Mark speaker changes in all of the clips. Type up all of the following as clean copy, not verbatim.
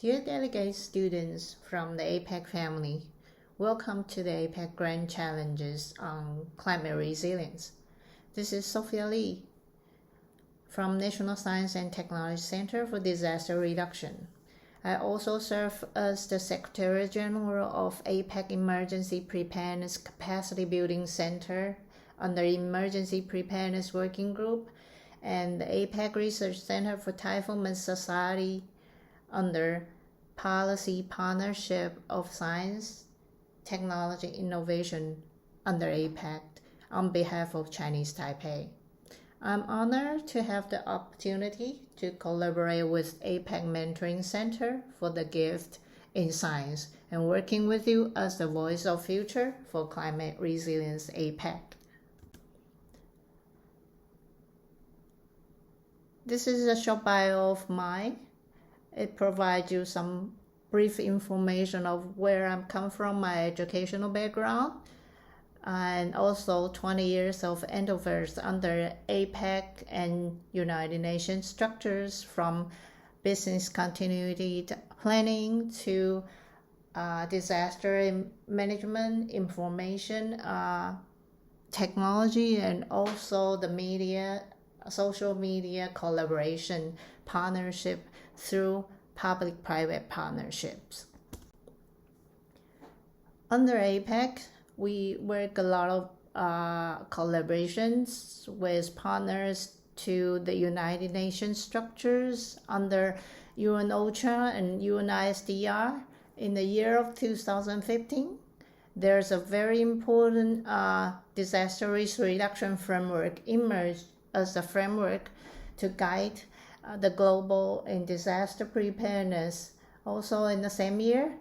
Speaker 1: Dear delegate students from the APEC family, welcome to the APEC Grand Challenges on Climate Resilience. This is Sophia Lee from National Science and Technology Center for Disaster Reduction. I also serve as the Secretary General of APEC Emergency Preparedness Capacity Building Center under Emergency Preparedness Working Group and the APEC Research Center for Typhoon and Society under Policy Partnership of Science, Technology, Innovation under APEC on behalf of Chinese Taipei. I'm honored to have the opportunity to collaborate with APEC Mentoring Center for the Gift in Science and working with you as the voice of future for climate resilience APEC. This is a short bio of mine. It provides you some brief information of where I'm come from, my educational background, and also 20 years of endeavors under APEC and United Nations structures, from business continuity planning to disaster management, information technology, and also the media, social media collaboration partnership through public-private partnerships. Under APEC, we work a lot of collaborations with partners to the United Nations structures under UNOCHA and UNISDR. In the year of 2015, there's a very important disaster risk reduction framework emerged as a framework to guide the global and disaster preparedness. Also in the same year,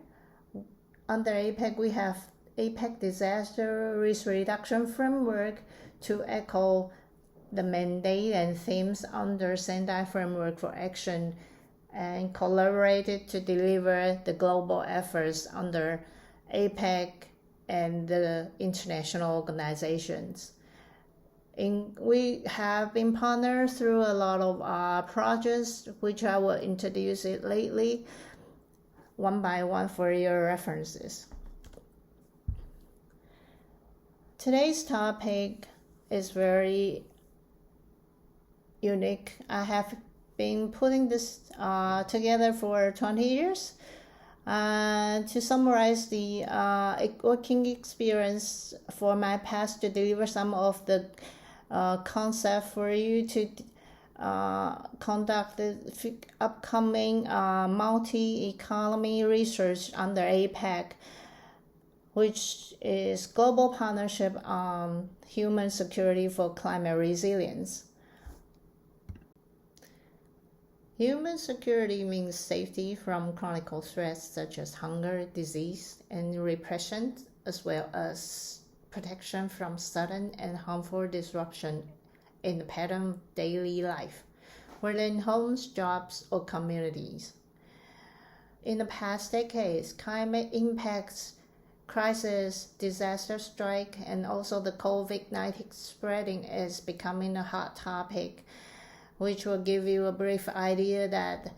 Speaker 1: under APEC, we have APEC Disaster Risk Reduction Framework to echo the mandate and themes under Sendai Framework for Action, and collaborated to deliver the global efforts under APEC and the international organizations. We have been partnered through a lot of projects, which I will introduce it lately, one by one for your references. Today's topic is very unique. I have been putting this together for 20 years. To summarize the working experience for my past, to deliver some of the concept for you to conduct the upcoming multi-economy research under APEC, which is Global Partnership on Human Security for Climate Resilience. Human security means safety from chronic threats such as hunger, disease, and repression, as well as protection from sudden and harmful disruption in the pattern of daily life, whether in homes, jobs, or communities. In the past decades, climate impacts, crisis, disaster strike, and also the COVID-19 spreading is becoming a hot topic, which will give you a brief idea that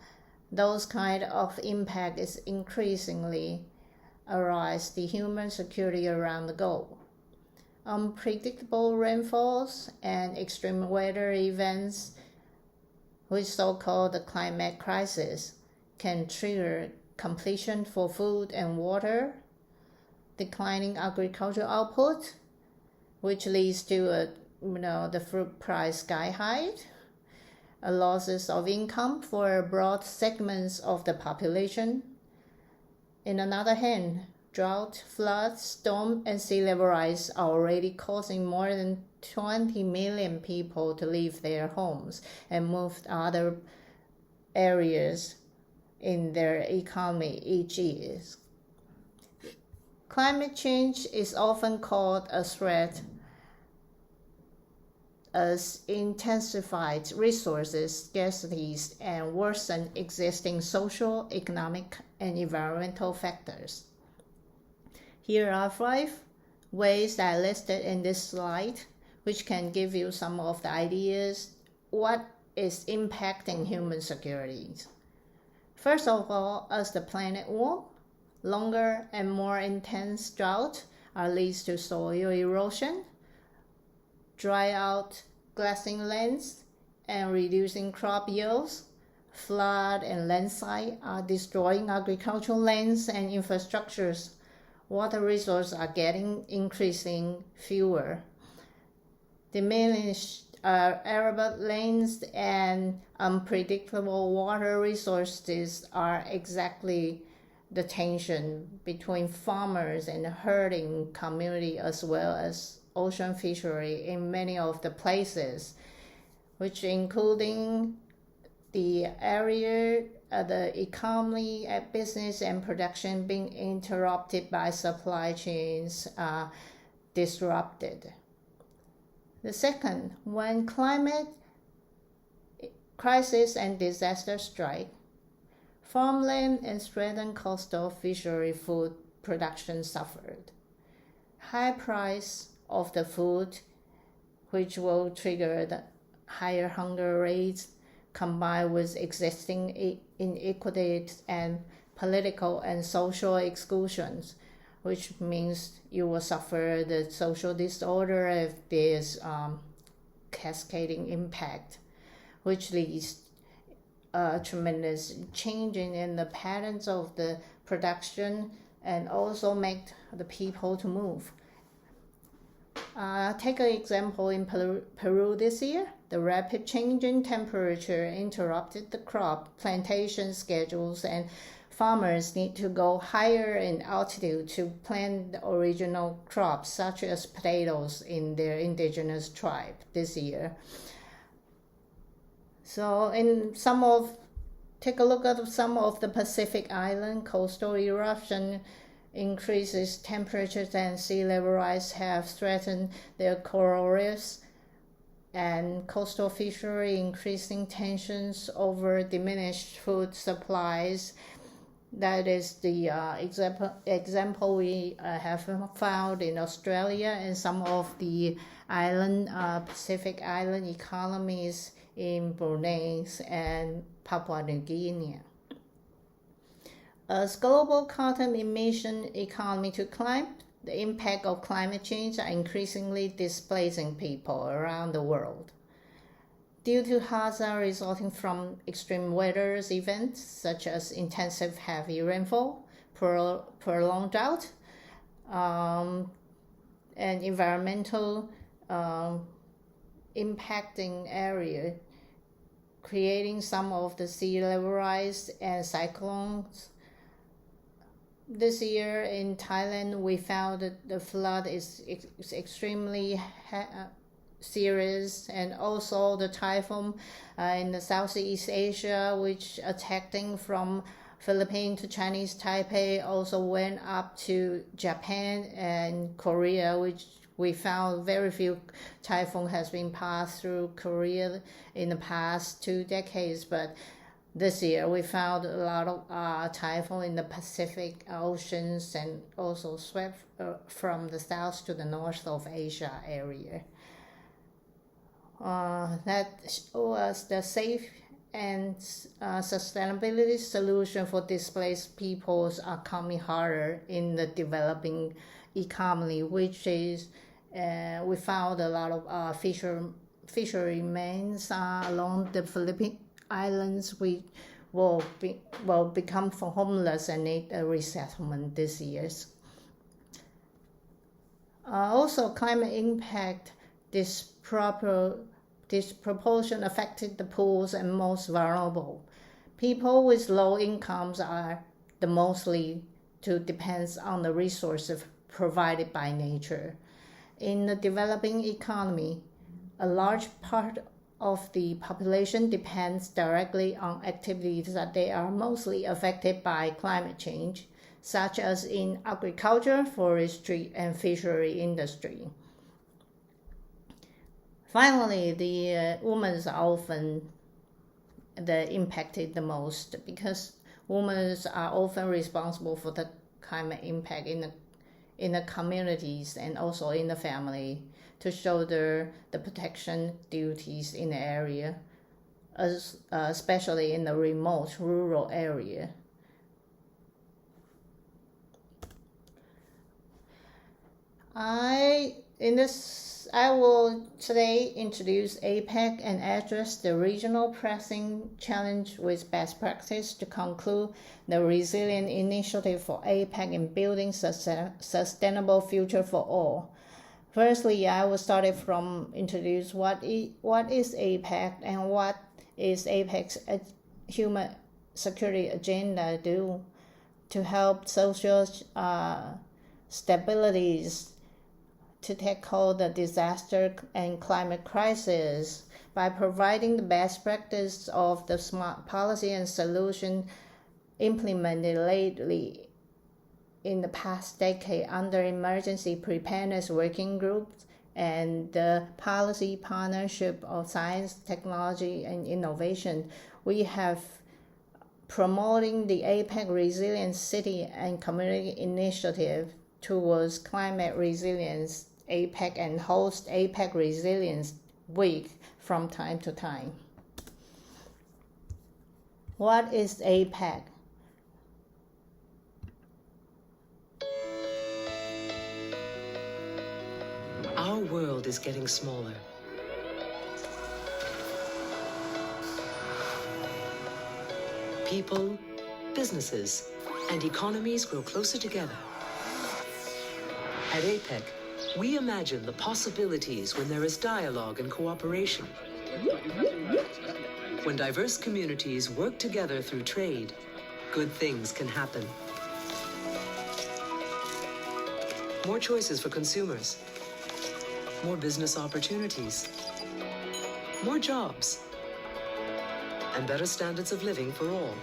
Speaker 1: those kind of impact is increasingly arise the human security around the globe. Unpredictable rainfalls and extreme weather events, which so-called the climate crisis, can trigger competition for food and water, declining agricultural output, which leads to the fruit price sky high, losses of income for broad segments of the population. On the other hand, drought, floods, storm, and sea level rise are already causing more than 20 million people to leave their homes and move to other areas in their economy each year. Climate change is often called a threat as intensified resources scarcities and worsen existing social, economic, and environmental factors. Here are 5 ways that I listed in this slide, which can give you some of the ideas what is impacting human security. First of all, as the planet warms, longer and more intense drought leads to soil erosion, dry out glassing lands, and reducing crop yields. Flood and landslide are destroying agricultural lands and infrastructures. Water resources are getting increasing fewer. Diminished arable lands and unpredictable water resources are exactly the tension between farmers and herding community, as well as ocean fishery in many of the places, which including the area, the economy, business and production being interrupted by supply chains disrupted. The second, when climate crisis and disaster strike, farmland and threatened coastal fishery food production suffered. High price of the food, which will trigger the higher hunger rates, combined with existing inequities and political and social exclusions, which means you will suffer the social disorder if there's cascading impact, which leads tremendous changing in the patterns of the production and also make the people to move. Take an example in Peru this year. The rapid change in temperature interrupted the crop plantation schedules, and farmers need to go higher in altitude to plant the original crops, such as potatoes, in their indigenous tribe this year. So take a look at some of the Pacific Island coastal eruption increases temperatures and sea level rise have threatened their coral reefs, and coastal fishery increasing tensions over diminished food supplies. That is the example we have found in Australia and some of the Pacific Island economies in Brunei and Papua New Guinea. As global carbon emission economy to climb, the impact of climate change are increasingly displacing people around the world. Due to hazards resulting from extreme weather events such as intensive heavy rainfall, prolonged drought, and environmental impacting area, creating some of the sea level rise and cyclones. This year in Thailand, we found that the flood is extremely serious, and also the typhoon in the Southeast Asia, which attacking from Philippines to Chinese Taipei, also went up to Japan and Korea, which we found very few typhoon has been passed through Korea in the past 2 decades, but this year we found a lot of typhoon in the Pacific Oceans and also swept from the south to the north of Asia area. That was the safe and sustainability solution for displaced peoples are coming harder in the developing economy, which is we found a lot of fishermen along the Philippine Islands which will become homeless and need a resettlement this year. Also, climate impact disproportion affected the poorest and most vulnerable. People with low incomes are the mostly to depends on the resources provided by nature. In the developing economy, a large part of the population depends directly on activities that they are mostly affected by climate change, such as in agriculture, forestry, and fishery industry. Finally, the women are often impacted the most because women are often responsible for the climate impact in the communities and also in the family to shoulder the protection duties in the area. especially in the remote rural area. I will today introduce APEC and address the regional pressing challenge with best practice to conclude the resilient initiative for APEC in building sustainable future for all. Firstly, I will start from introduce what is APEC and what is APEC's human security agenda do to help social stabilities to tackle the disaster and climate crisis by providing the best practice of the smart policy and solution implemented lately in the past decade under emergency preparedness working groups and the policy partnership of science, technology, and innovation. We have promoting the APEC Resilient City and Community Initiative towards climate resilience APEC and host APEC Resilience Week from time to time. What is APEC?
Speaker 2: Our world is getting smaller. People, businesses, and economies grow closer together. At APEC, we imagine the possibilities when there is dialogue and cooperation. When diverse communities work together through trade, good things can happen. More choices for consumers. More business opportunities. More jobs. And better standards of living for all.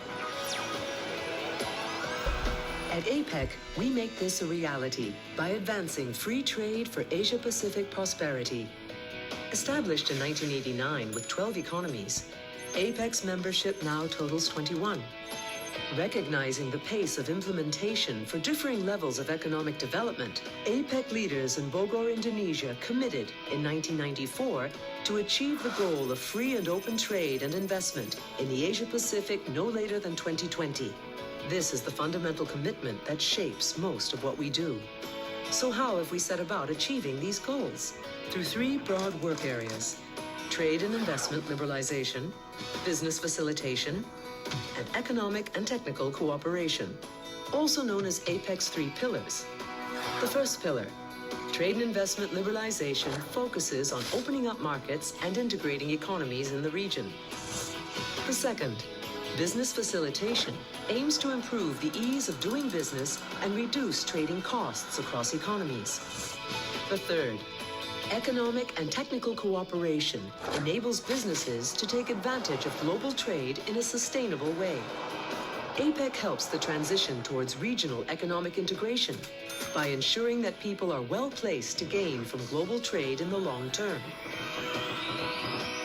Speaker 2: At APEC, we make this a reality by advancing free trade for Asia-Pacific prosperity. Established in 1989 with 12 economies, APEC's membership now totals 21. Recognizing the pace of implementation for differing levels of economic development, APEC leaders in Bogor, Indonesia committed in 1994 to achieve the goal of free and open trade and investment in the Asia-Pacific no later than 2020. This is the fundamental commitment that shapes most of what we do. So how have we set about achieving these goals? Through three broad work areas: trade and investment liberalization, business facilitation, and economic and technical cooperation, also known as APEC's three pillars. The first pillar, trade and investment liberalization, focuses on opening up markets and integrating economies in the region. The second, business facilitation, aims to improve the ease of doing business and reduce trading costs across economies. The third, economic and technical cooperation, enables businesses to take advantage of global trade in a sustainable way. APEC helps the transition towards regional economic integration by ensuring that people are well placed to gain from global trade in the long term.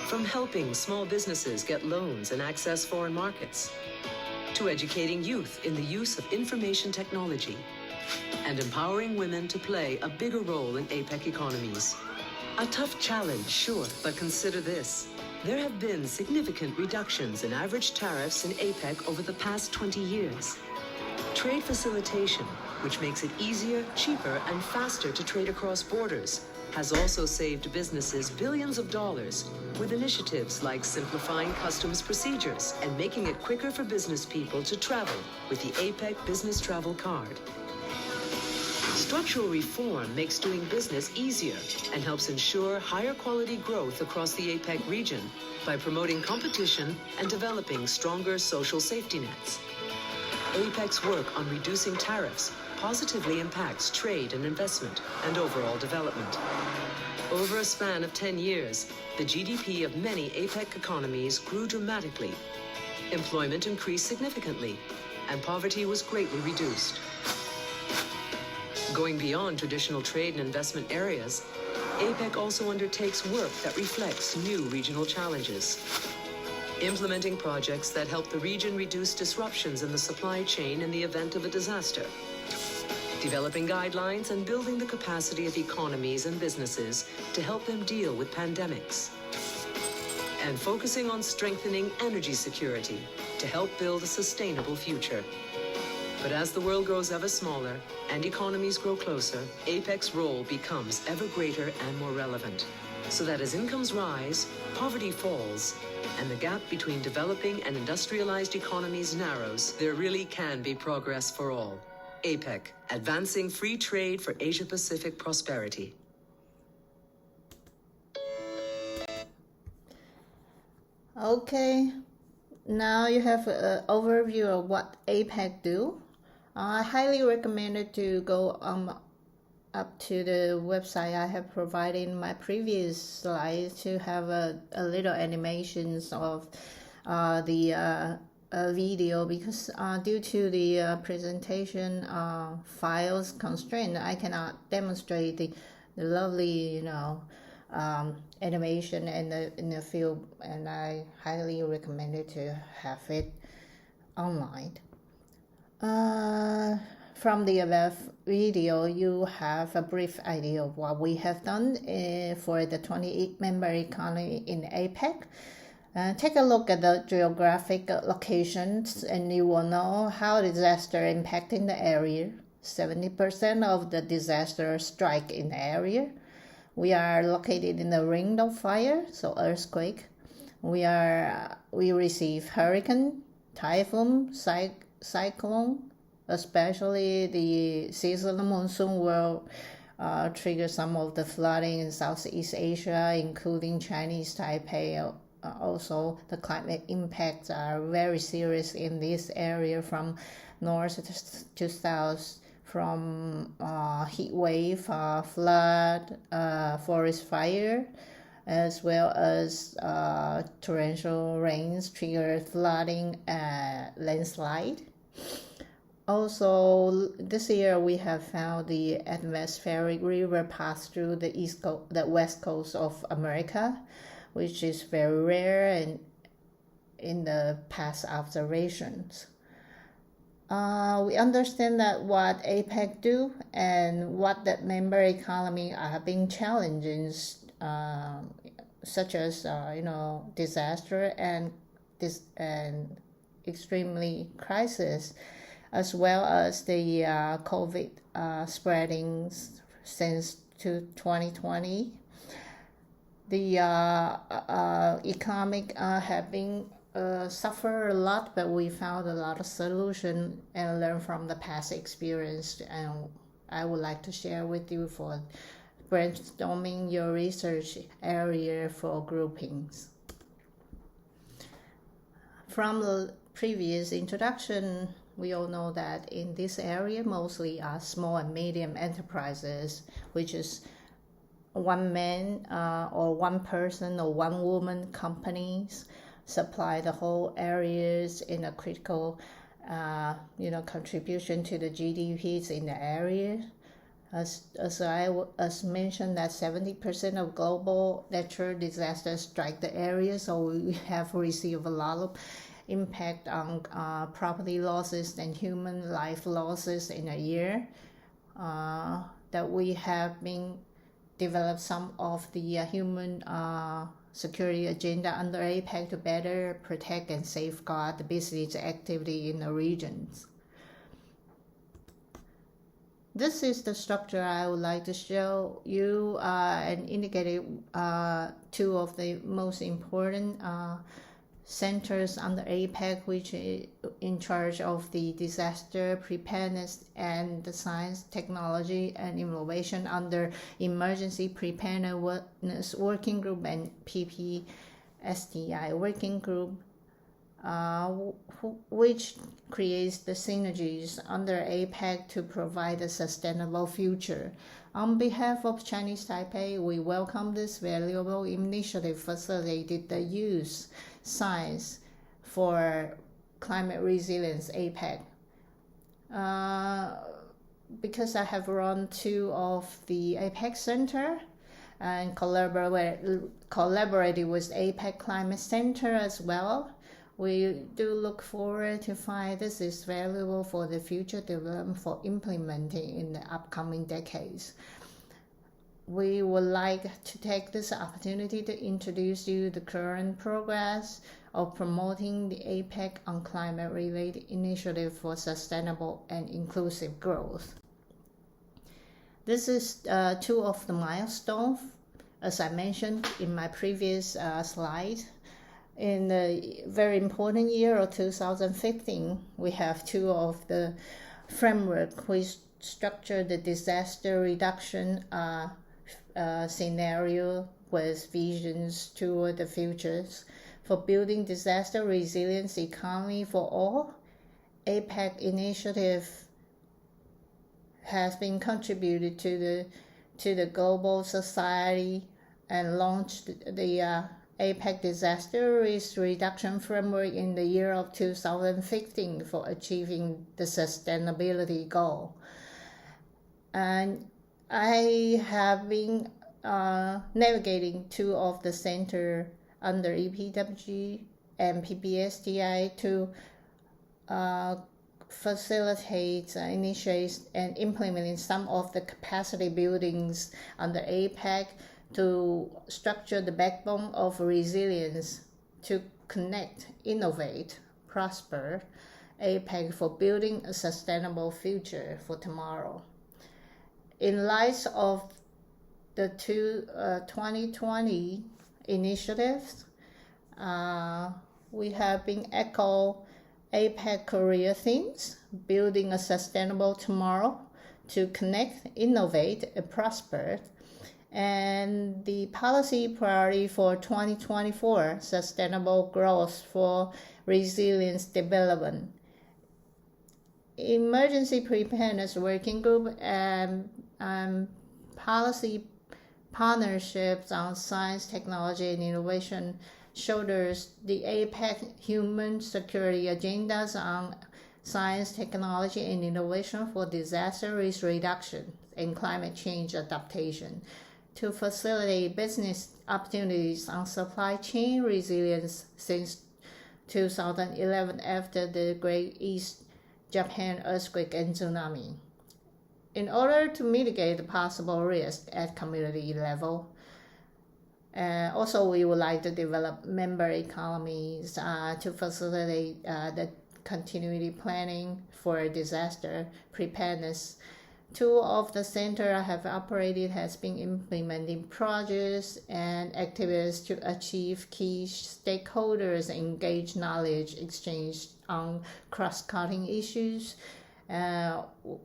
Speaker 2: From helping small businesses get loans and access foreign markets, to educating youth in the use of information technology, and empowering women to play a bigger role in APEC economies. A tough challenge, sure, but consider this. There have been significant reductions in average tariffs in APEC over the past 20 years. Trade facilitation, which makes it easier, cheaper, and faster to trade across borders, has also saved businesses billions of dollars with initiatives like simplifying customs procedures and making it quicker for business people to travel with the APEC Business Travel Card. Structural reform makes doing business easier and helps ensure higher quality growth across the APEC region by promoting competition and developing stronger social safety nets. APEC's work on reducing tariffs positively impacts trade and investment and overall development. Over a span of 10 years, the GDP of many APEC economies grew dramatically. Employment increased significantly, and poverty was greatly reduced. Going beyond traditional trade and investment areas, APEC also undertakes work that reflects new regional challenges. Implementing projects that help the region reduce disruptions in the supply chain in the event of a disaster. Developing guidelines and building the capacity of economies and businesses to help them deal with pandemics. and focusing on strengthening energy security to help build a sustainable future. But as the world grows ever smaller and economies grow closer, APEC's role becomes ever greater and more relevant, so that as incomes rise, poverty falls, and the gap between developing and industrialized economies narrows, there really can be progress for all. APEC, advancing free trade for Asia-Pacific prosperity.
Speaker 1: Okay, now you have an overview of what APEC do. I highly recommend it to go up to the website I have provided in my previous slides to have a little animations of the video, because due to the presentation files constraint, I cannot demonstrate the lovely animation in the field, and I highly recommend it to have it online. From the above video, you have a brief idea of what we have done for the 28-member economy in APEC. Take a look at the geographic locations and you will know how disaster impacting the area. 70% of the disasters strike in the area. We are located in the ring of fire, so earthquake. We receive hurricane, typhoon, cyclone, especially the seasonal monsoon will trigger some of the flooding in Southeast Asia, including Chinese Taipei. Also, the climate impacts are very serious in this area from north to south, from heat wave, flood, forest fire, as well as torrential rains trigger flooding and landslide. Also, this year we have found the atmospheric river pass through the west coast of America, which is very rare and in the past observations. We understand that what APEC do and what the member economy are being challenges, such as disaster and extremely crisis, as well as the COVID spreading since 2020. The economic have been suffer a lot, but we found a lot of solution and learn from the past experience, and I would like to share with you for brainstorming your research area for groupings. From the previous introduction, we all know that in this area mostly are small and medium enterprises, which is one man or one person or one woman companies supply the whole areas in a critical contribution to the GDPs in the area. As mentioned, that 70% of global natural disasters strike the area, so we have received a lot of impact on property losses and human life losses in a year. That we have been developed some of the human security agenda under APEC to better protect and safeguard the business activity in the regions. This is the structure I would like to show you and indicate two of the most important centers under APEC, which is in charge of the disaster preparedness and the science, technology, and innovation under Emergency Preparedness Working Group and PPSTI Working Group, which creates the synergies under APEC to provide a sustainable future. On behalf of Chinese Taipei, we welcome this valuable initiative facilitated the use science for climate resilience APEC. Because I have run two of the APEC Center and collaborated with APEC Climate Center as well, we do look forward to find this is valuable for the future development for implementing in the upcoming decades. we would like to take this opportunity to introduce you the current progress of promoting the APEC on climate-related initiative for sustainable and inclusive growth. This is two of the milestones, as I mentioned in my previous slide. In the very important year of 2015, we have two of the framework which structure the disaster reduction scenario with visions toward the futures for building disaster resilience economy for all. APEC initiative has been contributed to the global society and launched the APEC disaster risk reduction framework in the year of 2015 for achieving the sustainability goal. And I have been navigating two of the center under EPWG and PPSTI to facilitate, initiate, and implement some of the capacity buildings under APEC to structure the backbone of resilience to connect, innovate, prosper APEC for building a sustainable future for tomorrow. In light of the 2020 initiatives, we have been echo APEC Korea themes, building a sustainable tomorrow to connect, innovate, and prosper, and the policy priority for 2024, sustainable growth for resilience development. Emergency Preparedness Working Group and policy partnerships on science, technology, and innovation shoulders the APEC human security agendas on science, technology, and innovation for disaster risk reduction and climate change adaptation to facilitate business opportunities on supply chain resilience since 2011 after the Great East Japan earthquake and tsunami. In order to mitigate the possible risk at community level, also we would like to develop member economies to facilitate the continuity planning for disaster preparedness. Two of the center I have operated has been implementing projects and activities to achieve key stakeholders engage knowledge exchange on cross-cutting issues.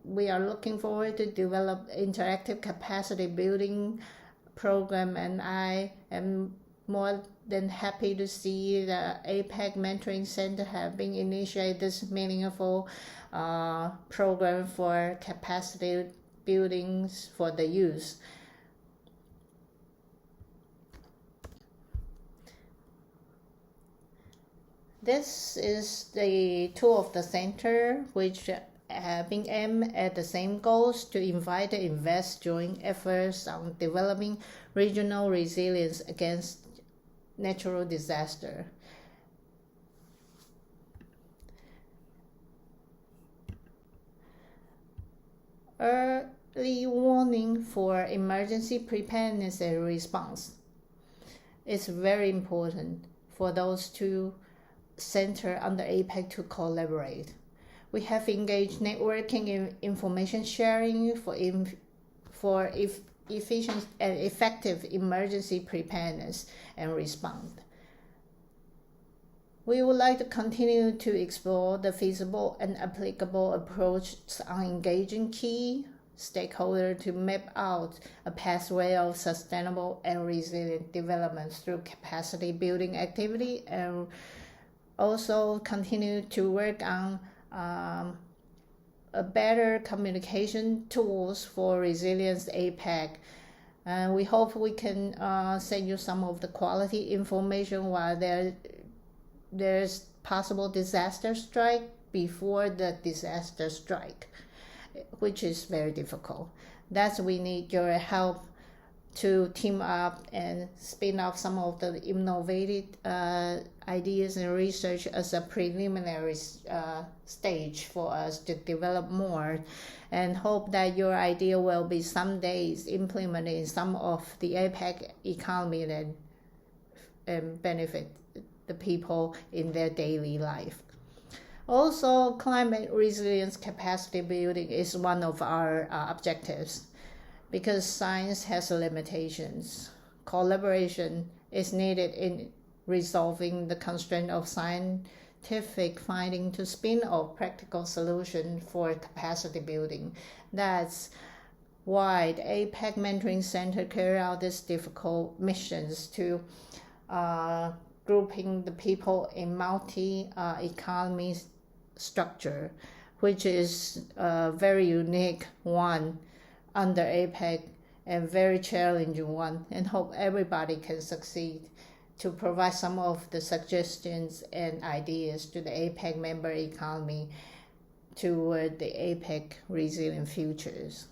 Speaker 1: We are looking forward to develop interactive capacity building program, and I am more than happy to see the APEC Mentoring Center have been initiated this meaningful program for capacity buildings for the youth. This is the two of the center which have been aimed at the same goals to invite and invest joint efforts on developing regional resilience against natural disaster. Early warning for emergency preparedness and response is very important for those two centers under APEC to collaborate. We have engaged networking and information sharing for efficient and effective emergency preparedness and response. We would like to continue to explore the feasible and applicable approaches on engaging key stakeholders to map out a pathway of sustainable and resilient development through capacity building activity, and also continue to work on a better communication tools for resilience APEC. And we hope we can send you some of the quality information while there's possible disaster strike before the disaster strike, which is very difficult. That's we need your help to team up and spin off some of the innovative ideas and research as a preliminary stage for us to develop more, and hope that your idea will be some days implemented in some of the APEC economy and benefit the people in their daily life. Also, climate resilience capacity building is one of our objectives. Because science has limitations, collaboration is needed in resolving the constraint of scientific finding to spin off practical solutions for capacity building. That's why the APEC Mentoring Center carry out these difficult missions to grouping the people in multi-economy structure, which is a very unique one under APEC and very challenging one, and hope everybody can succeed to provide some of the suggestions and ideas to the APEC member economy toward the APEC resilient futures.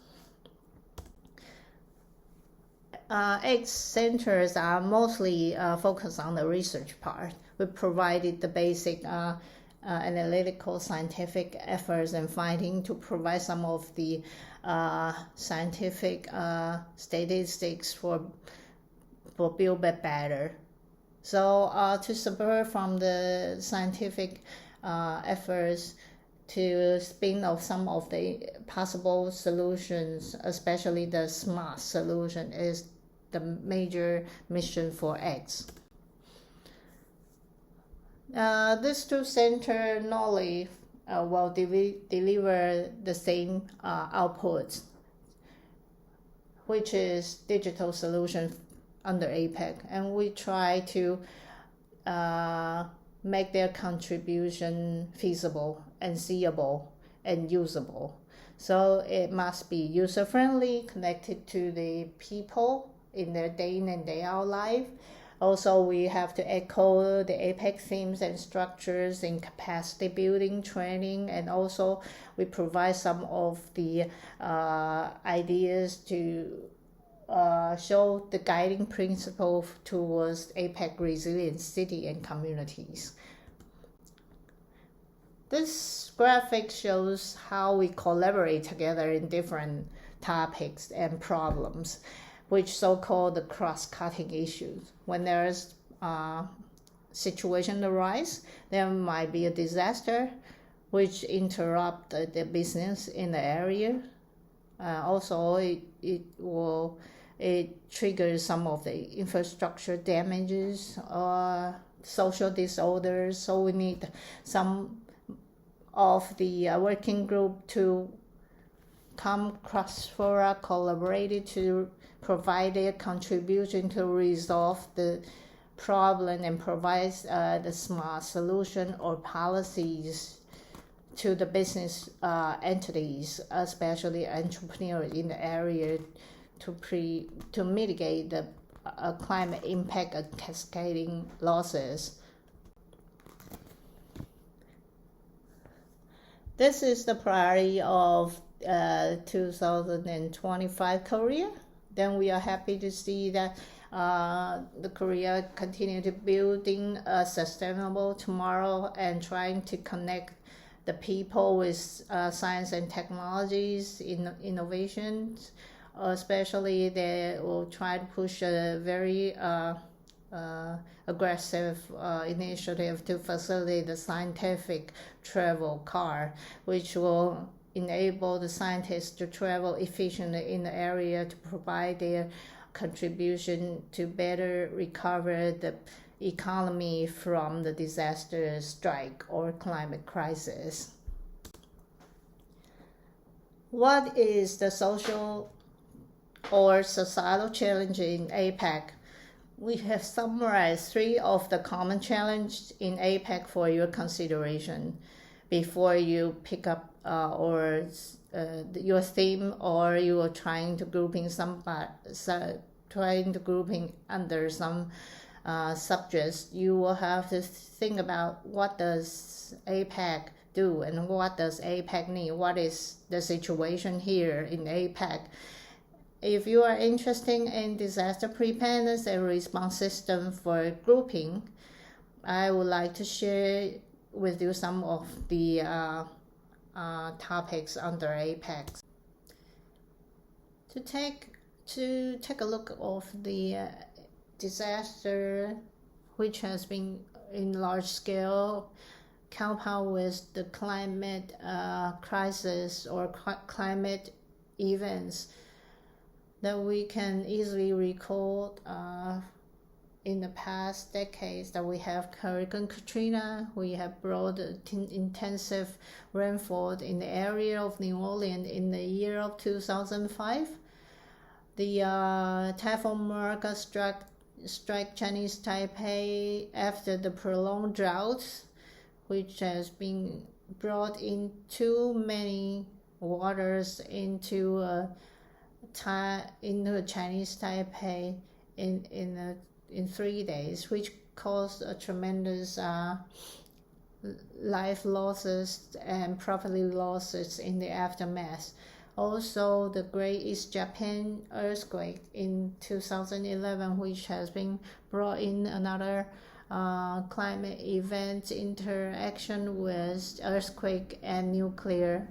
Speaker 1: AYSC centers are mostly focused on the research part. We provided the basic analytical scientific efforts and finding to provide some of the scientific statistics for Build Back Better. So to support from the scientific efforts to spin off some of the possible solutions, especially the smart solution, is the major mission for AYSC. These two centers normally will deliver the same outputs, which is digital solution under APEC, and we try to make their contribution feasible and seeable and usable. So it must be user-friendly, connected to the people in their day in and day out life. Also, we have to echo the APEC themes and structures in capacity building training, and also we provide some of the ideas to show the guiding principle towards APEC resilient city and communities. This graphic shows how we collaborate together in different topics and problems, which so-called the cross-cutting issues. When there's situation arise, there might be a disaster which interrupt the business in the area. Also, it triggers some of the infrastructure damages or social disorders. So we need some of the working group to come cross-fora, collaborated to provide their contribution to resolve the problem and provide the smart solution or policies to the business entities, especially entrepreneurs in the area, to mitigate the climate impact and cascading losses. This is the priority of 2025 Korea. Then we are happy to see that the Korea continue to building a sustainable tomorrow and trying to connect the people with science and technologies, innovations. Especially they will try to push a very aggressive initiative to facilitate the scientific travel car, which will enable the scientists to travel efficiently in the area to provide their contribution to better recover the economy from the disaster, strike, or climate crisis. What is the social or societal challenge in APEC? We have summarized 3 of the common challenges in APEC for your consideration before you pick up your theme, or you are trying to grouping under some subjects. You will have to think about what does APEC do and what does APEC need, what is the situation here in APEC, If you are interested in disaster preparedness and response system for grouping, I would like to share with you some of the topics under APEC. To take a look of the disaster which has been in large scale compound with the climate crisis or climate events that we can easily recall in the past decades, that we have Hurricane Katrina, we have brought intensive rainfall in the area of New Orleans in the year of 2005. The Typhoon Marka struck Chinese Taipei after the prolonged drought, which has been brought in too many waters into Chinese Taipei in 3 days, which caused a tremendous life losses and property losses in the aftermath. Also, the Great East Japan earthquake in 2011, which has been brought in another climate event interaction with earthquake and nuclear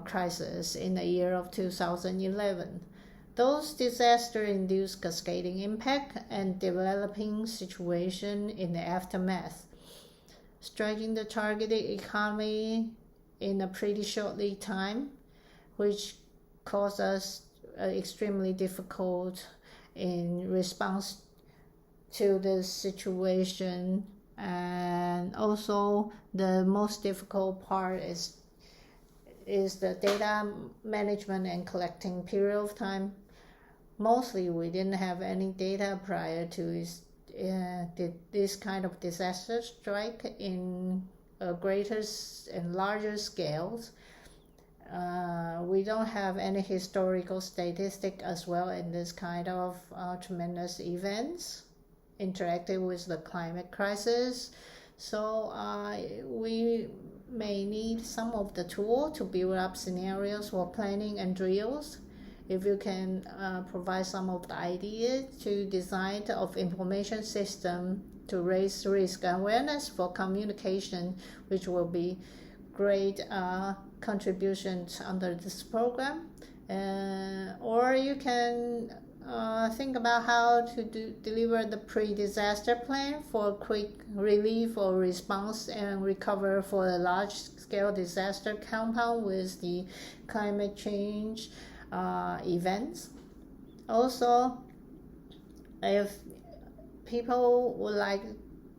Speaker 1: crisis in the year of 2011. Those disasters induced cascading impact and developing situation in the aftermath, striking the targeted economy in a pretty short lead time, which caused us extremely difficult in response to this situation. And also the most difficult part is the data management and collecting period of time. Mostly we didn't have any data prior to this kind of disaster strike in greater and larger scales. We don't have any historical statistic as well in this kind of tremendous events interacting with the climate crisis. So we may need some of the tool to build up scenarios for planning and drills. If you can provide some of the ideas to design of information system to raise risk awareness for communication, which will be great contributions under this program. Or you can think about how to deliver the pre-disaster plan for quick relief or response and recover for a large-scale disaster compound with the climate change events. Also, if people would like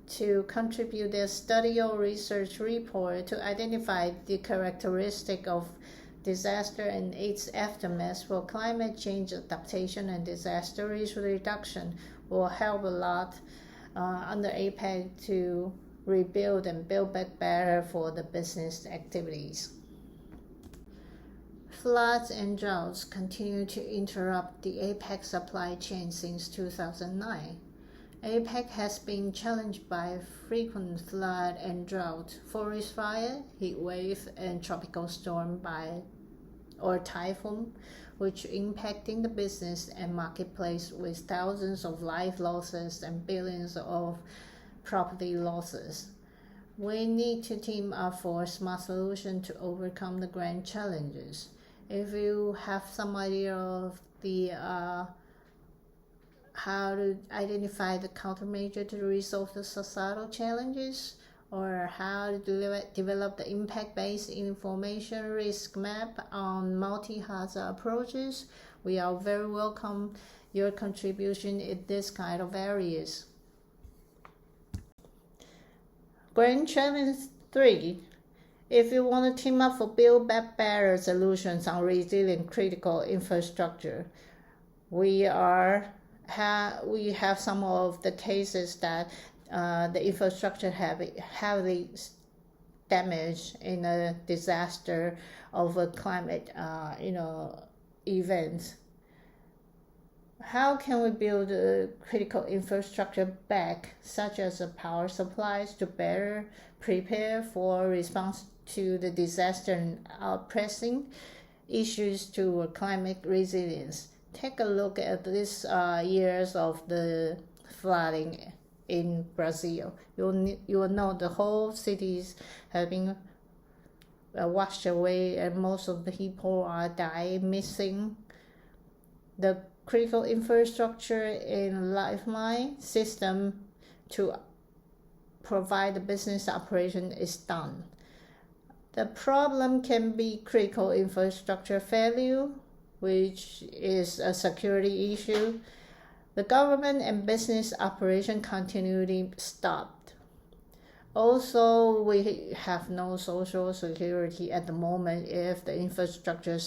Speaker 1: to contribute their study or research report to identify the characteristic of disaster and its aftermath for climate change adaptation and disaster risk reduction, will help a lot under APEC to rebuild and build back better for the business activities. Floods and droughts continue to interrupt the APEC supply chain since 2009. APEC has been challenged by frequent flood and drought, forest fire, heat wave, and tropical storm or typhoon, which impacting the business and marketplace with thousands of life losses and billions of property losses. We need to team up for a smart solution to overcome the grand challenges. If you have some idea of the how to identify the countermeasure to resolve the societal challenges, or how to develop the impact-based information risk map on multi-hazard approaches, we are very welcome your contribution in this kind of areas. Grand Challenge 3. If you want to team up for build back better solutions on resilient critical infrastructure, we have some of the cases that the infrastructure have heavily damaged in a disaster of a climate event. How can we build a critical infrastructure back, such as power supplies, to better prepare for response to the disaster and outpressing? issues to climate resilience. Take a look at these years of the flooding in Brazil. You will know the whole cities have been washed away, and most of the people are dying, missing. The critical infrastructure in lifeline system to provide the business operation is done. The problem can be critical infrastructure failure, which is a security issue. The government and business operation continuity stopped. Also, we have no social security at the moment if the infrastructure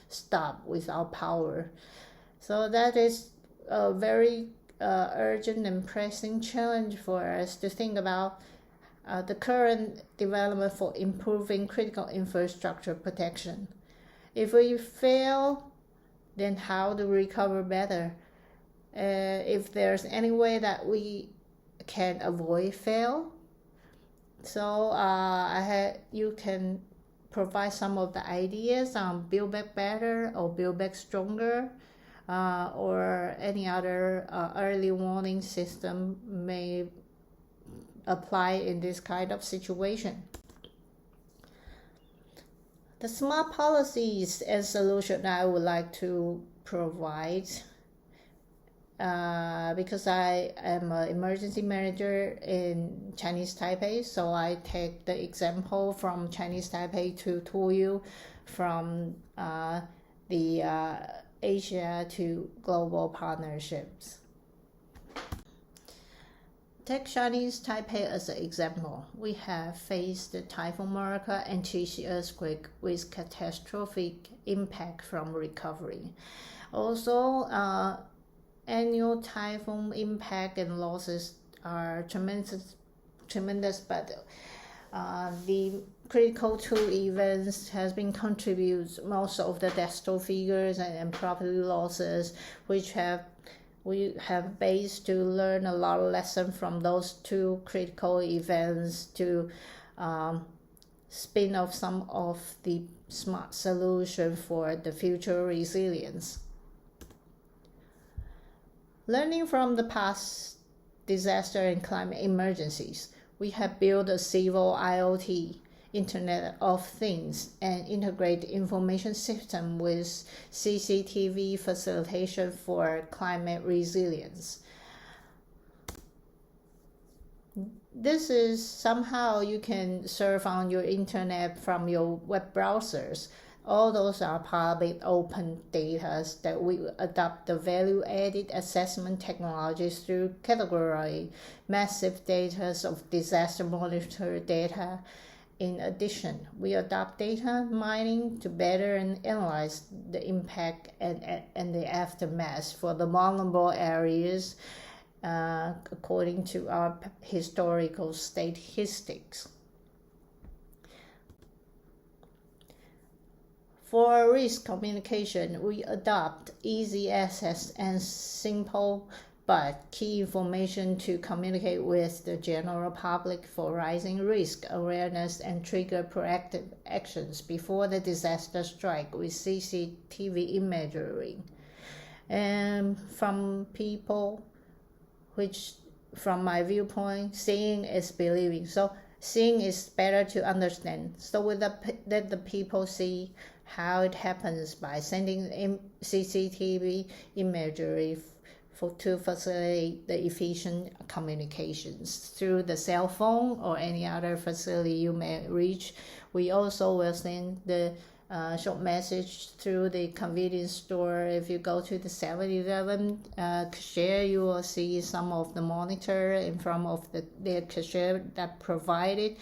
Speaker 1: stop without power. So that is a very urgent and pressing challenge for us to think about the current development for improving critical infrastructure protection. If we fail, then how to recover better? If there's any way that we can avoid fail. So you can provide some of the ideas on build back better or build back stronger, or any other early warning system may apply in this kind of situation. The smart policies and solution I would like to provide, because I am an emergency manager in Chinese Taipei, so I take the example from Chinese Taipei to Toyo, from the Asia to global partnerships. Take Chinese Taipei as an example. We have faced the Typhoon Marika and Chichi earthquake with catastrophic impact from recovery. Also, annual typhoon impact and losses are tremendous, but the critical two events has been contributes most of the death toll figures and property losses, which we have base to learn a lot of lessons from those two critical events to spin off some of the smart solution for the future resilience. Learning from the past disaster and climate emergencies, we have built a civil IoT, Internet of Things, and integrated information system with CCTV facilitation for climate resilience. This is somehow you can surf on your internet from your web browsers. All those are public open data that we adopt the value-added assessment technologies through category massive data of disaster monitor data. In addition, we adopt data mining to better analyze the impact and the aftermath for the vulnerable areas according to our historical statistics. For risk communication, we adopt easy access and simple but key information to communicate with the general public for rising risk awareness and trigger proactive actions before the disaster strike with CCTV imagery. And from people, which from my viewpoint, seeing is believing. So seeing is better to understand. So let the people see how it happens by sending CCTV imagery to facilitate the efficient communications through the cell phone or any other facility you may reach. We also will send the short message through the convenience store. If you go to the 7-Eleven cashier, you will see some of the monitor in front of their cashier that provided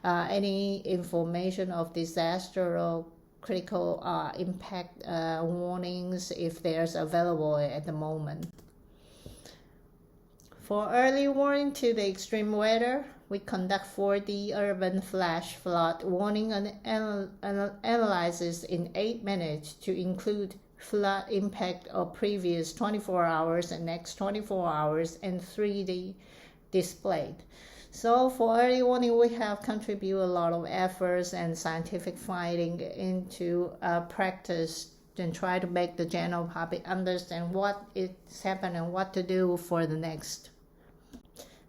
Speaker 1: any information of disaster or critical impact warnings if there's available at the moment. For early warning to the extreme weather, we conduct 4D urban flash flood warning analysis in 8 minutes to include flood impact of previous 24 hours and next 24 hours and 3D displayed. So for early warning, we have contributed a lot of efforts and scientific finding into practice and try to make the general public understand what is happening and what to do for the next.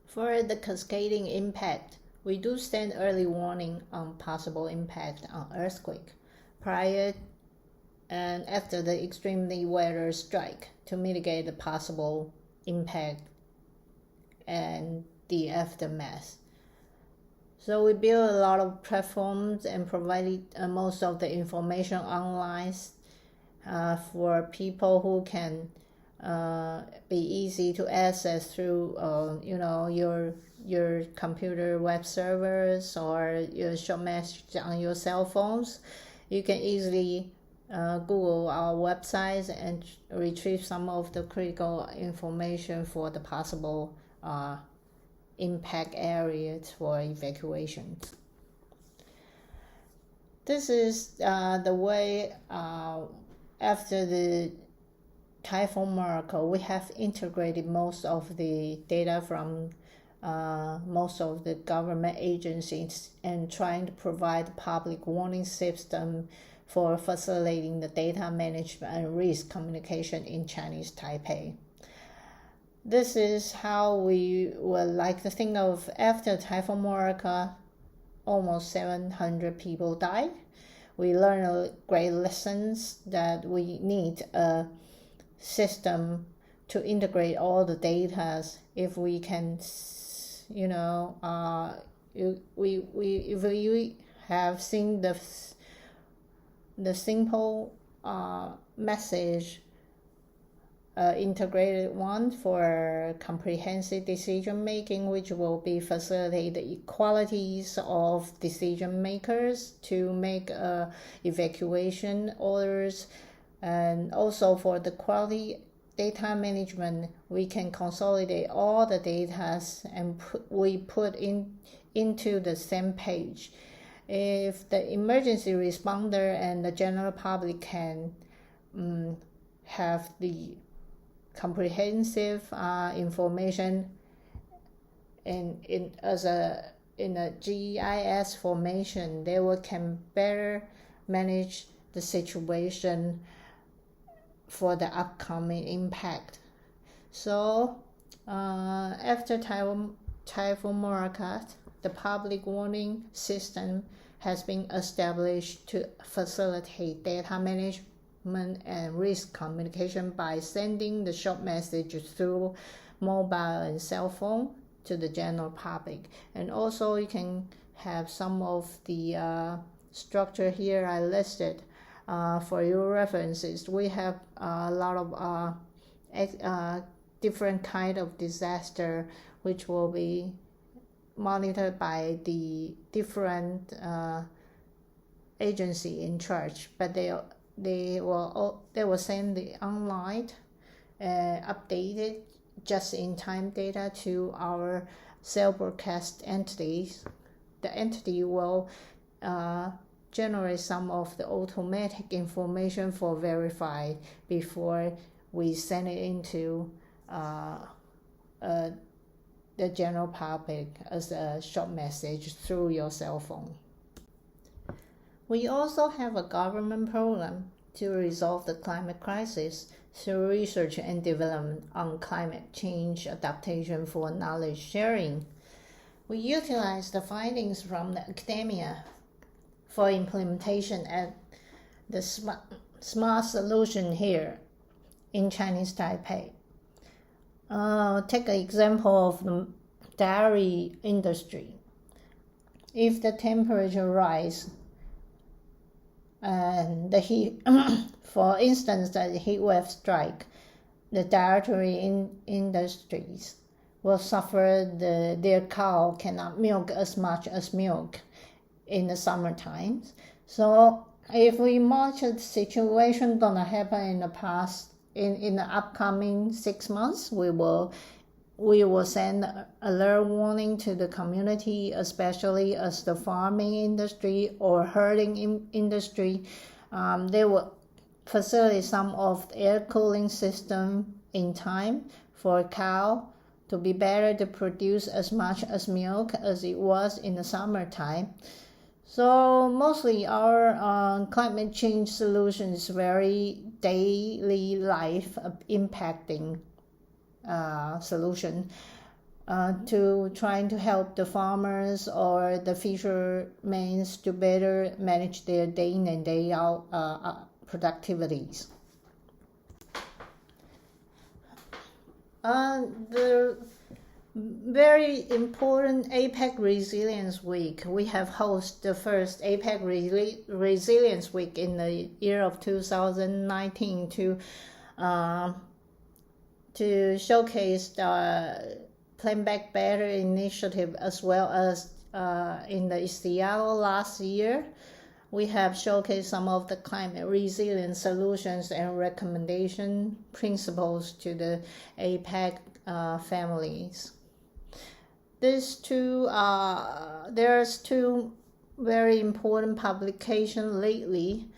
Speaker 1: For the cascading impact, we do send early warning on possible impact on earthquake prior and after the extremely weather strike to mitigate the possible impact and the aftermath. So we build a lot of platforms and provided most of the information online for people who can be easy to access through your computer web servers or your short message on your cell phones. You can easily Google our websites and retrieve some of the critical information for the possible impact areas for evacuations. This is the way after the Typhoon Miracle, we have integrated most of the data from most of the government agencies and trying to provide a public warning system for facilitating the data management and risk communication in Chinese Taipei. This is how we would like to think of after Typhoon Miracle, almost 700 people died. We learned great lessons that we need a system to integrate all the data. If we can, if we have seen the simple message integrated one for comprehensive decision making, which will be facilitate the equalities of decision makers to make evacuation orders, and also for the quality data management, we can consolidate all the data and we put into the same page. If the emergency responder and the general public can have the comprehensive information in a GIS formation, they can better manage the situation for the upcoming impact. So after Typhoon Miracle, the public warning system has been established to facilitate data management and risk communication by sending the short messages through mobile and cell phone to the general public. And also you can have some of the structure here I listed for your references. We have a lot of different kind of disaster which will be monitored by the different agency in charge, but they will send the online updated just-in-time data to our cell broadcast entities. The entity will generate some of the automatic information for verify before we send it into the general public as a short message through your cell phone. We also have a government program to resolve the climate crisis through research and development on climate change adaptation for knowledge sharing. We utilize the findings from the academia for implementation at the smart solution here in Chinese Taipei. Take an example of the dairy industry. If the temperature rise and the heat, for instance, the heat wave strike, the dairy industries will suffer. Their cow cannot milk as much as milk in the summer times. So if we monitor the situation gonna happen in the past, in the upcoming 6 months, we will send alert warning to the community, especially as the farming industry or herding industry. They will facilitate some of the air cooling system in time for cow to be better to produce as much as milk as it was in the summertime. So mostly our climate change solution is very daily life impacting solution to trying to help the farmers or the fishermen to better manage their day in and day out productivities. The very important APEC Resilience Week. We have hosted the first APEC Resilience Week in the year of 2019 to showcase the Plant Back Better initiative, as well as in the Seattle last year. We have showcased some of the climate resilience solutions and recommendation principles to the APEC families. There's two very important publications lately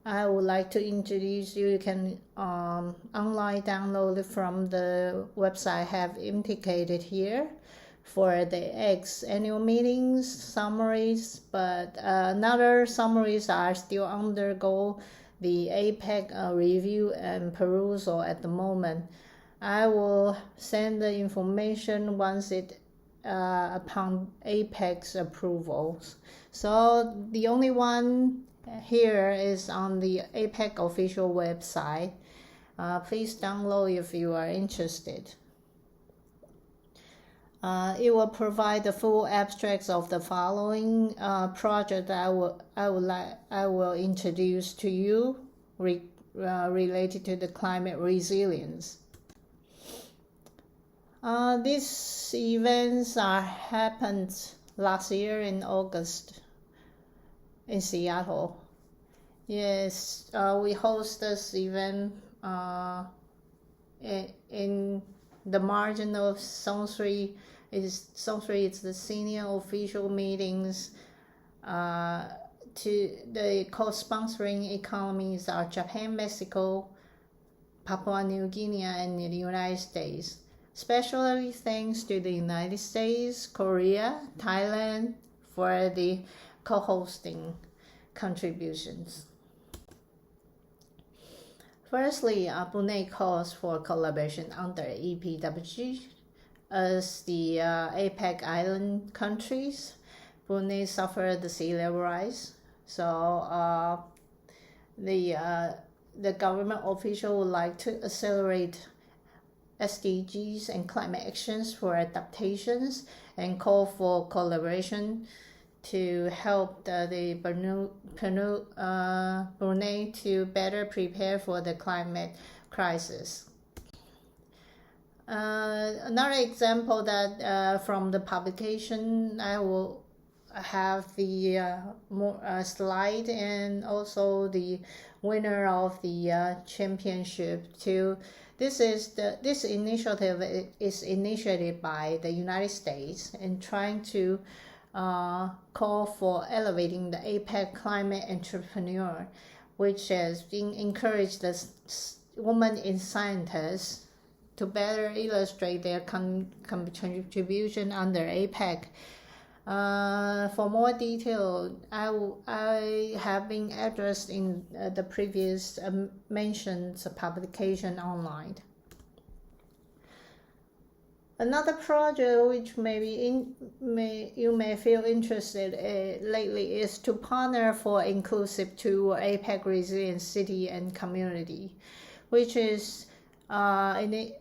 Speaker 1: I would like to introduce you. You can online download it from the website I have indicated here for the AYSC annual meetings summaries, but another summaries are still undergo the APEC review and perusal at the moment. I will send the information once it upon APEC's approvals. So the only one here is on the APEC official website. Please download if you are interested. It will provide the full abstracts of the following project I will introduce to you related to the climate resilience. These events happened last year in August in Seattle. Yes, we host this event in the margin of Zone 3. Zone 3 is the senior official meetings. To the co-sponsoring economies are Japan, Mexico, Papua New Guinea, and the United States. Especially thanks to the United States, Korea, Thailand for the co-hosting contributions. Firstly, Brunei calls for collaboration under EPWG. As the APEC island countries, Brunei suffered the sea level rise. So the government official would like to accelerate SDGs and climate actions for adaptations and call for collaboration to help the Brunei to better prepare for the climate crisis. Another example that from the publication, I will have the slide and also the winner of the championship too. This initiative is initiated by the United States and trying to call for elevating the APEC climate entrepreneur, which has been encouraged the women in scientists to better illustrate their contribution under APEC. For more detail, I have been addressed in the previous mentioned publication online. Another project which you may feel interested lately is to partner for inclusive to APEC resilient city and community, which is the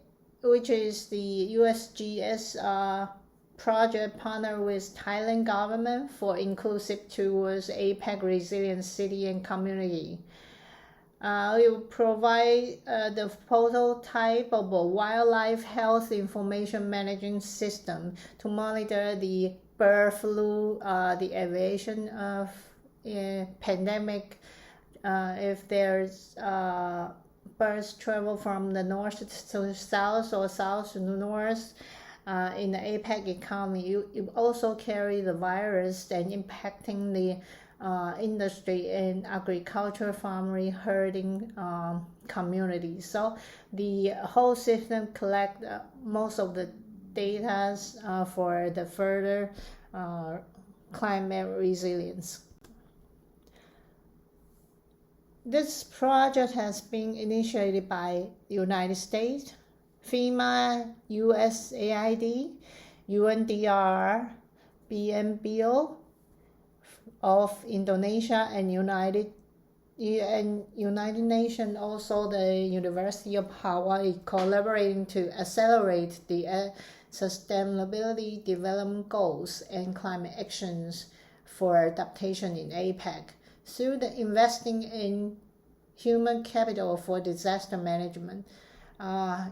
Speaker 1: USGS project partner with Thailand government for inclusive towards APEC resilient city and community. We will provide the prototype of a wildlife health information management system to monitor the bird flu, the aviation of pandemic, if there's birds travel from the north to south or south to north. In the APEC economy, you also carry the virus and impacting the industry and agriculture, farming, herding communities. So the whole system collect most of the data for the further climate resilience. This project has been initiated by the United States, FEMA, USAID, UNDR, BMBO of Indonesia, and United Nations, also the University of Hawaii, collaborating to accelerate the sustainability development goals and climate actions for adaptation in APEC. Through the investing in human capital for disaster management,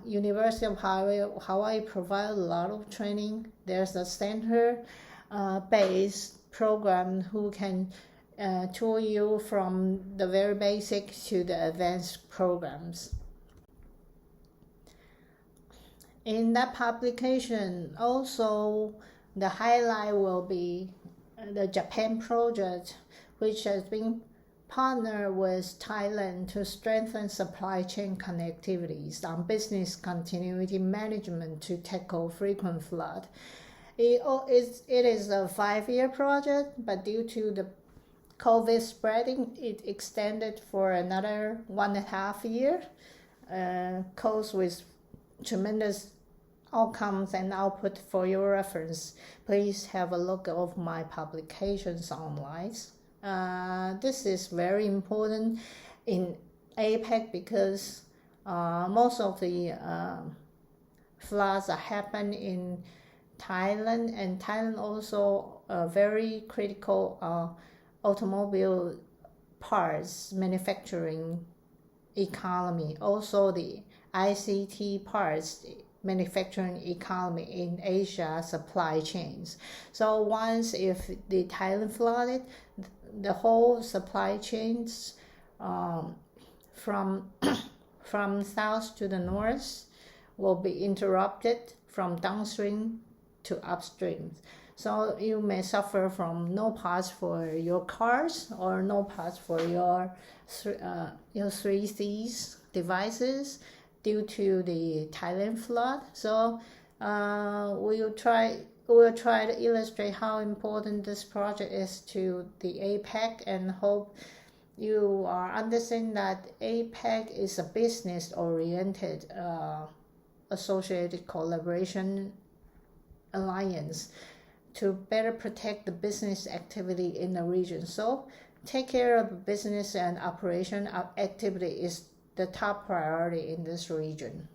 Speaker 1: University of Hawaii provides a lot of training. There's a center-based program who can tool you from the very basic to the advanced programs. In that publication, also the highlight will be the Japan project, which has been partnered with Thailand to strengthen supply chain connectivities on business continuity management to tackle frequent flood. It is a 5-year project, but due to the COVID spreading, it extended for another 1.5 years, caused with tremendous outcomes and output. For your reference, please have a look of my publications online. This is very important in APEC because most of the floods happen in Thailand, and Thailand also a very critical automobile parts manufacturing economy, also the ICT parts manufacturing economy in Asia supply chains. So once if the Thailand flooded, the whole supply chains from south to the north will be interrupted from downstream to upstream. So you may suffer from no parts for your cars or no parts for your 3Cs devices due to the Thailand flood. So we'll try to illustrate how important this project is to the APEC, and hope you are understanding that APEC is a business-oriented associated collaboration alliance to better protect the business activity in the region. So take care of business and operation activity is the top priority in this region.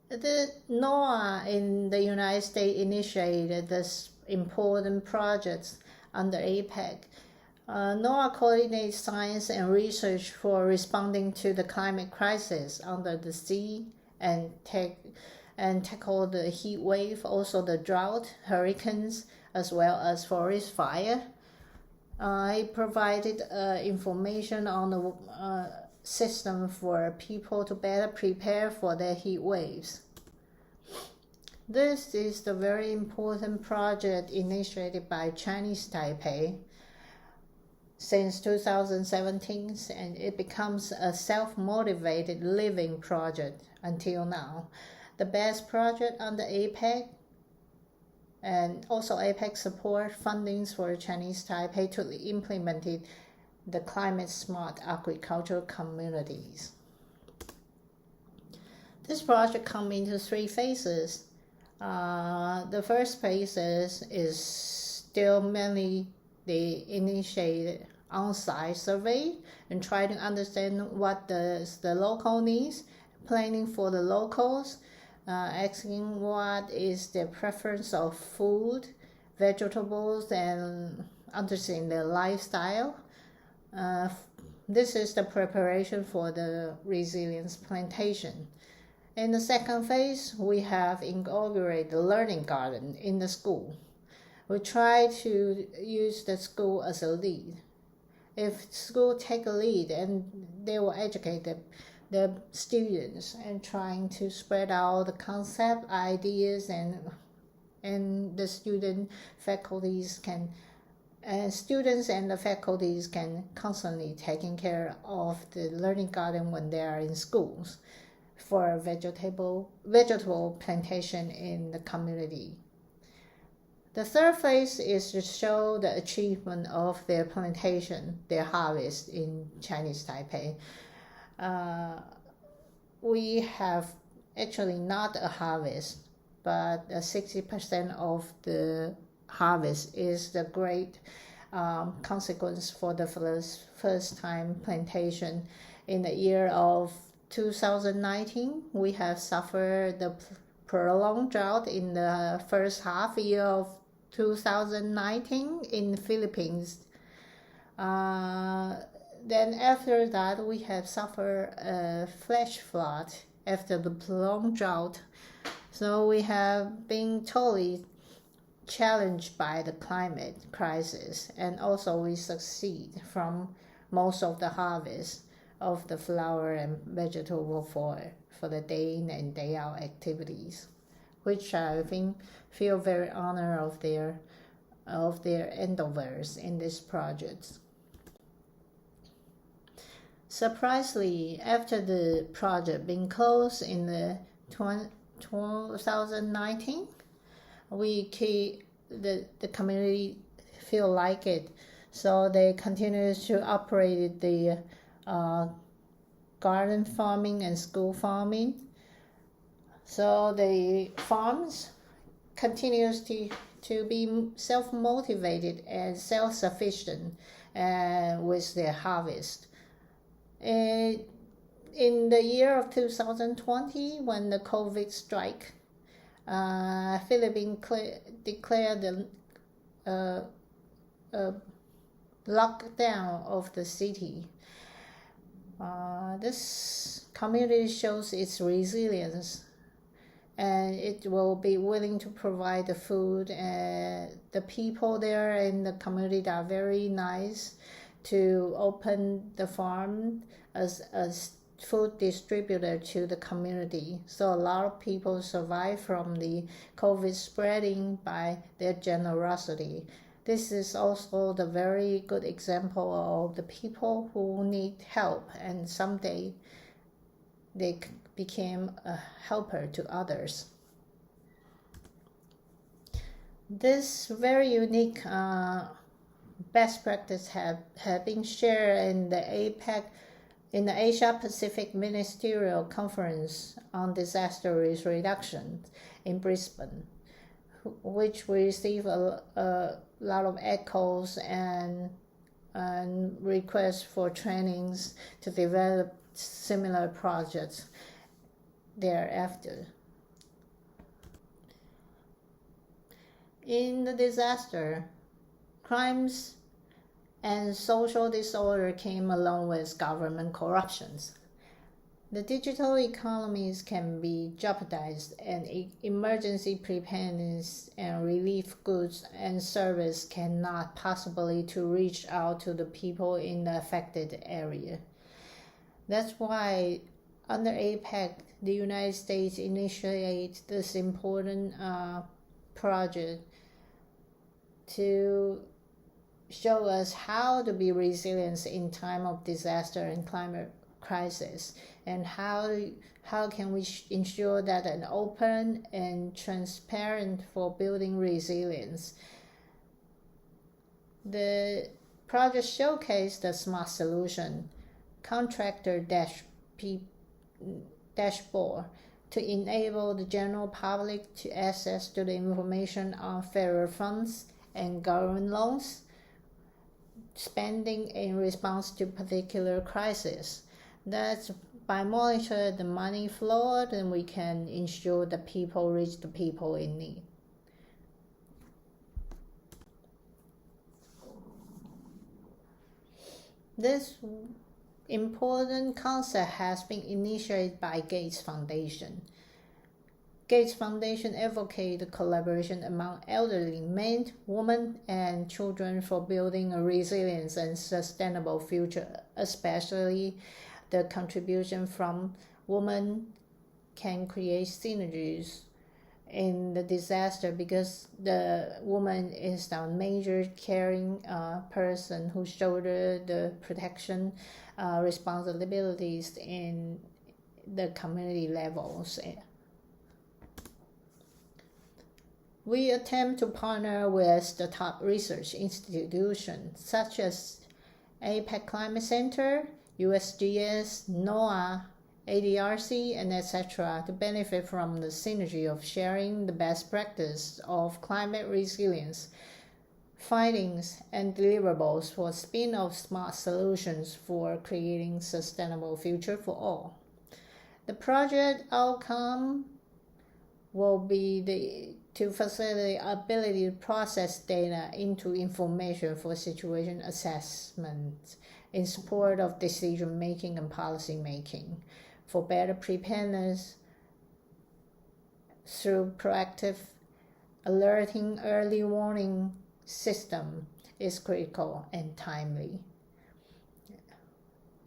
Speaker 1: The NOAA in the United States initiated this important project under APEC. NOAA coordinates science and research for responding to the climate crisis under the sea and tackle the heat wave, also the drought, hurricanes, as well as forest fire. It provided information on the system for people to better prepare for the heat waves. This is the very important project initiated by Chinese Taipei since 2017, and it becomes a self-motivated living project until now. The best project under APEC, and also APEC support fundings for Chinese Taipei to implement the climate-smart agricultural communities. This project comes into 3 phases. The first phase is still mainly the initiated on-site survey and try to understand what the local needs, planning for the locals, asking what is their preference of food, vegetables, and understanding their lifestyle. This is the preparation for the resilience plantation. In the second phase, we have inaugurated the learning garden in the school. We try to use the school as a lead. If school take a lead, and they will educate the students and trying to spread out the concept, ideas, and the students and the faculties can constantly taking care of the learning garden when they are in schools. for a vegetable plantation in the community. The third phase is to show the achievement of their plantation, their harvest in Chinese Taipei. We have actually not a harvest, but 60% of the harvest is the great consequence for the first time plantation. In the year of 2019, we have suffered the prolonged drought in the first half year of 2019 in the Philippines. Then after that, we have suffered a flash flood after the prolonged drought. So we have been totally challenged by the climate crisis, and also we succeed from most of the harvest of the flower and vegetable for the day in and day out activities, which I think feel very honored of their endeavors in this project. Surprisingly, after the project being closed in the 2019, the community feel like it, so they continue to operate the garden farming and school farming. So the farms continues to be self-motivated and self-sufficient with their harvest. In the year of 2020, when the COVID strike, Philippines declared the lockdown of the city. This community shows its resilience, and it will be willing to provide the food. And the people there in the community are very nice to open the farm as a food distributor to the community. So a lot of people survive from the COVID spreading by their generosity. This is also the very good example of the people who need help, and someday they became a helper to others. This very unique best practice have been shared in the APEC, in the Asia Pacific Ministerial Conference on Disaster Risk Reduction in Brisbane, which we receive a lot of echoes and requests for trainings to develop similar projects thereafter. In the disaster, crimes and social disorder came along with government corruptions. The digital economies can be jeopardized, and emergency preparedness and relief goods and service cannot possibly to reach out to the people in the affected area. That's why under APEC, the United States initiated this important project to show us how to be resilient in time of disaster and climate crisis, and how can we ensure that an open and transparent for building resilience. The project showcased the smart solution contractor dashboard to enable the general public to access to the information on federal funds and government loans spending in response to particular crisis. That's by monitoring the money flow, then we can ensure that people reach the people in need. This important concept has been initiated by Gates Foundation. Gates Foundation advocates collaboration among elderly men, women, and children for building a resilient and sustainable future, especially the contribution from women can create synergies in the disaster, because the woman is the major caring person who shoulder the protection responsibilities in the community levels. We attempt to partner with the top research institutions such as APEC Climate Center, USGS, NOAA, ADRC, and etc. to benefit from the synergy of sharing the best practice of climate resilience, findings, and deliverables for spin-off smart solutions for creating sustainable future for all. The project outcome will be to facilitate the ability to process data into information for situation assessment in support of decision making and policy making, for better preparedness through proactive alerting. Early warning system is critical and timely.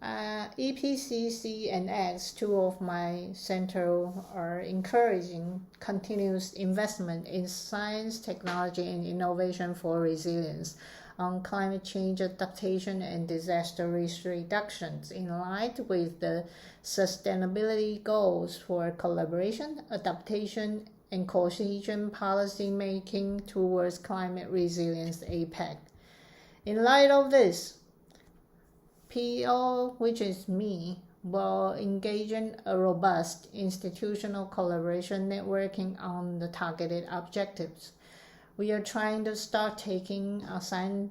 Speaker 1: EPCC and X, two of my centers, are encouraging continuous investment in science, technology, and innovation for resilience on climate change adaptation and disaster risk reductions in line with the sustainability goals for collaboration, adaptation, and cohesion policy making towards climate resilience APEC. In light of this, PO, which is me, will engage in a robust institutional collaboration networking on the targeted objectives. We are trying to start taking science,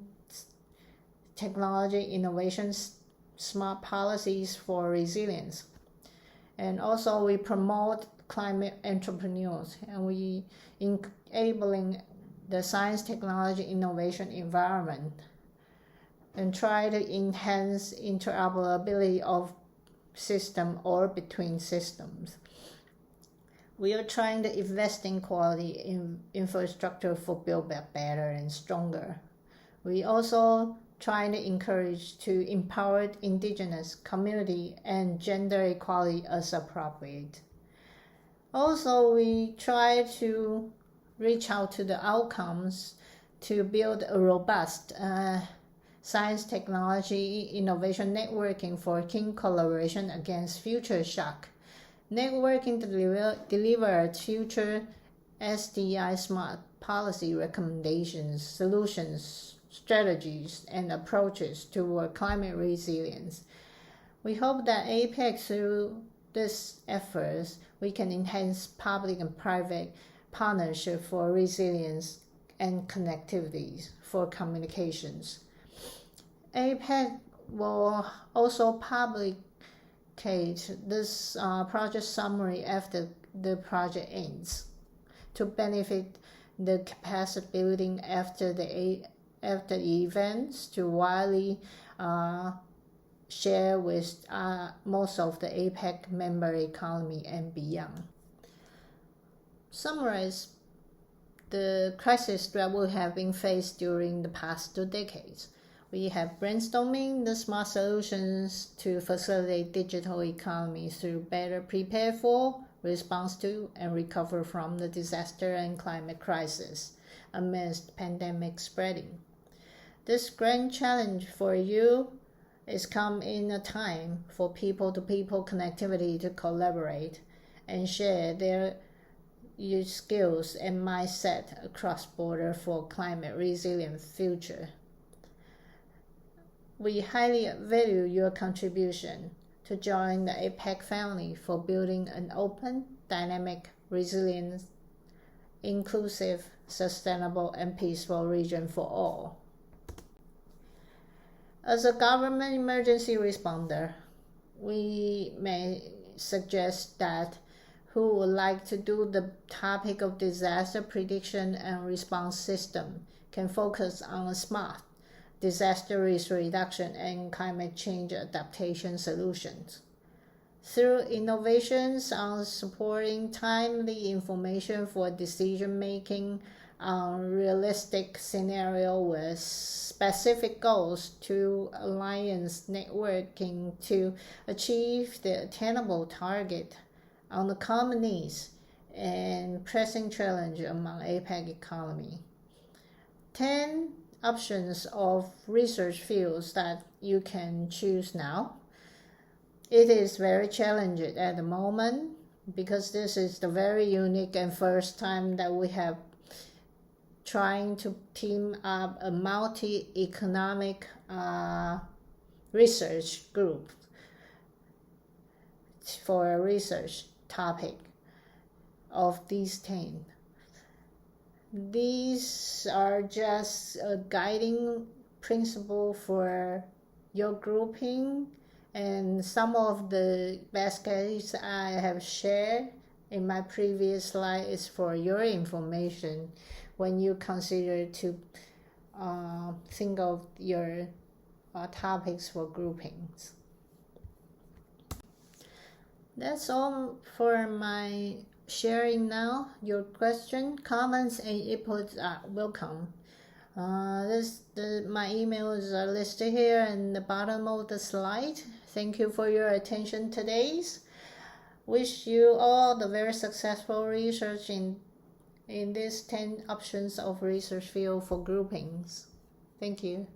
Speaker 1: technology, innovations, smart policies for resilience. And also we promote climate entrepreneurs, and we enabling the science, technology, innovation environment, and try to enhance interoperability of system or between systems. We are trying to invest in quality in infrastructure for build back better and stronger. We also trying to encourage to empower indigenous community and gender equality as appropriate. Also, we try to reach out to the outcomes to build a robust science, technology, innovation networking for key collaboration against future shock. Networking to deliver future SDI smart policy recommendations, solutions, strategies, and approaches toward climate resilience. We hope that APEC, through these efforts, we can enhance public and private partnership for resilience and connectivity for communications. APEC will also publicate this project summary after the project ends to benefit the capacity building after the events, to widely share with most of the APEC member economy and beyond. Summarize the crisis that we have been faced during the past 2 decades. We have brainstorming the smart solutions to facilitate digital economy through better prepare for, response to, and recover from the disaster and climate crisis amidst pandemic spreading. This grand challenge for you is come in a time for people-to-people connectivity to collaborate and share their skills and mindset across border for climate resilient future. We highly value your contribution to join the APEC family for building an open, dynamic, resilient, inclusive, sustainable, and peaceful region for all. As a government emergency responder, we may suggest that who would like to do the topic of disaster prediction and response system can focus on smart disaster risk reduction and climate change adaptation solutions. Through innovations on supporting timely information for decision making on realistic scenario with specific goals to alliance networking to achieve the attainable target on the common needs and pressing challenge among APEC economy. 10 options of research fields that you can choose now. It is very challenging at the moment because this is the very unique and first time that we have trying to team up a multi-economic research group for a research topic of these 10. These are just a guiding principle for your grouping, and some of the best case I have shared in my previous slide is for your information when you consider to think of your topics for groupings. That's all for my sharing now. Your question, comments, and inputs are welcome. My emails are listed here in the bottom of the slide. Thank you for your attention today. Wish you all the very successful research in these 10 options of research field for groupings. Thank you.